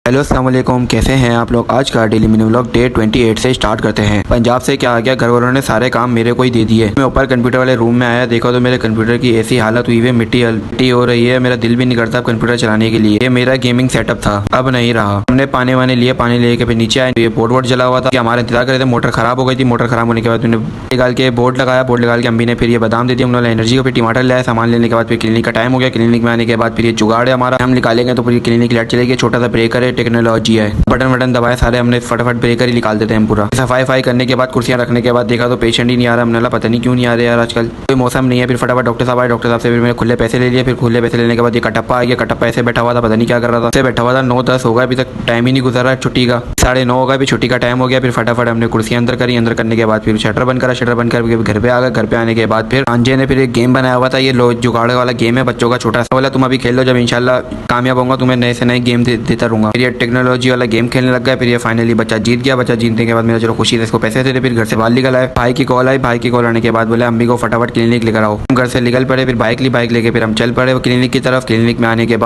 Hello अस्सलाम वालेकुम, कैसे हैं आप लोग। आज का डेली मिनी व्लॉग डे 28 से स्टार्ट करते हैं। पंजाब से क्या आ गया, घर वालों ने सारे काम मेरे को ही दे दिए। मैं ऊपर कंप्यूटर वाले रूम में आया, देखो तो मेरे कंप्यूटर की ऐसी हालत हुई है, मिट्टी हो रही है। मेरा दिल भी नहीं करता कंप्यूटर चलाने के लिए। ये मेरा गेमिंग सेटअप था, अब नहीं रहा। हमने पानी वाने लिए, पानी लेके फिर नीचे आए। ये बोर्ड वोर्ड जला हुआ था कि हमारा इंतजार कर रहे थे। मोटर खराब हो गई थी। मोटर खराब होने के बाद मैंने निकाल के बोर्ड लगाया। बोर्ड निकाल के अम्मी ने फिर ये बादाम दे दिया। उन्होंने एनर्जी को फिर टमाटर लाया। सामान लेने के बाद फिर क्लिनिक का टाइम हो गया। क्लिनिक में आने के बाद फिर ये जुगाड़ है हमारा, हम निकालेंगे तो पूरी क्लिनिक लाइट चलेगी। छोटा सा ब्रेकर है, टेक्नोलॉजी है। बटन वटन दबाए सारे हमने, फटाफट ब्रेकर ही निकाल देते हैं हम पूरा। सफाई करने के बाद कुर्सियां रखने के बाद देखा तो पेशेंट ही नहीं आ रहा। हमने पता नहीं क्यों नहीं आ रहे यार, आजकल कोई मौसम नहीं है। फिर फटाफट डॉक्टर साहब आए। डॉक्टर साहब से फिर मैंने खुले पैसे ले लिए। फिर खुले पैसे लेने के बाद ये कटप्पा आ गया। कटप्पा ऐसे बैठा हुआ था, पता नहीं क्या कर रहा था। ऐसे बैठा हुआ था। 9-10 होगा, अभी तक टाइम ही नहीं गुजरा है छुट्टी का। 9:30 होगा, अभी छुट्टी का टाइम हो गया। फिर फटाफट हमने कुर्सियां अंदर करी। अंदर करने के बाद फिर शटर बंद करा। शटर बंद करके घर पे आ गए। घर पे आने के बाद फिर अंजे ने फिर एक गेम बनाया हुआ था। ये लो जुगाड़ वाला गेम है बच्चों का, छोटा सा। बोला तुम अभी खेल लो, जब इंशाल्लाह कामयाब होगा तुम्हें नए से नए गेम देता रहूंगा। फिर ये टेक्नोलॉजी वाला गेम खेलने लग गया। फिर ये फाइनली बच्चा जीत गया। बच्चा जीतने के बाद मेरा चलो खुशी से इसको पैसे दे। फिर घर से बाहर निकल आए। भाई की कॉल आई। भाई की कॉल आने के बाद बोले अम्मी को फटाफट क्लिनिक लेकर आओ। हम घर से निकल पड़े। फिर बाइक लेके फिर हम चल पड़े क्लिनिक की तरफ। क्लिनिक में आने के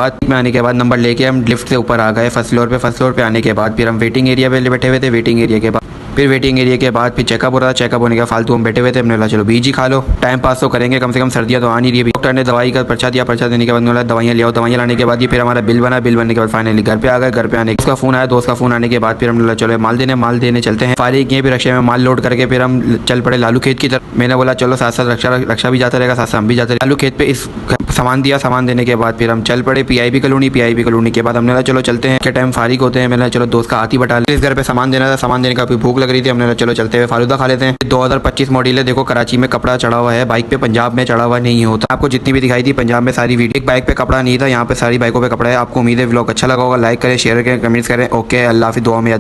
बाद नंबर लेके हम लिफ्ट से ऊपर आ गए फर्स्ट फ्लोर पे। फर्स्ट फ्लोर पे आने के बाद फिर हम वेटिंग एरिया पे बैठे हुए थे। वेटिंग एरिया के बाद फिर चेकअप हो रहा था। चेकअप होने के फालतू हम बैठे हुए थे। हमने बोला चलो बीज ही खा लो, टाइम पास तो करेंगे, कम से कम सर्दियाँ तो आ नहीं रही। डॉक्टर ने दवाई का पर्चा दिया। पर्चा देने के बाद बोला दवाइयाँ ले आओ। दवाइयाँ लाने के बाद ये फिर हमारा बिल बना। बिल बनने के बाद फाइनली घर पे आ गए। घर पे आने उसका फोन आया, दोस्त का फोन आने के बाद फिर हमने बोला चलो माल देने चलते हैं। फारिग किए, फिर रक्षा में माल लोड करके फिर हम चल पड़े लालू खेत की तरफ। मैंने बोला चलो साथ साथ रक्षा भी जाता रहेगा, साथ साथ हम भी जाते रहे। लालू खेत पे इस सामान दिया। सामान देने के बाद फिर हम चल पड़े पीआईबी कॉलोनी के बाद हमने बोला चलो चलते हैं, के टाइम फारिग होते हैं। मैंने चलो दोस्त का हाथी बटा ले। इस घर पे सामान देना था, सामान देने का भी भूख लग रही थी। हमने बोला चलो चलते हुए फालूदा खा लेते हैं। 2025 मॉडल है, देखो कराची में कपड़ा चढ़ा हुआ है बाइक पे, पंजाब में चढ़ा हुआ नहीं होता। आपको जितनी भी दिखाई थी पंजाब में सारी वीडियो, एक बाइक पे कपड़ा नहीं था, यहाँ पे सारी बाइकों पे कपड़ा है। आपको उम्मीद है व्लॉग अच्छा लगा होगा। लाइक करें, शेयर करें, कमेंट्स करें। ओके, अल्लाह हाफिज़, दुआ में याद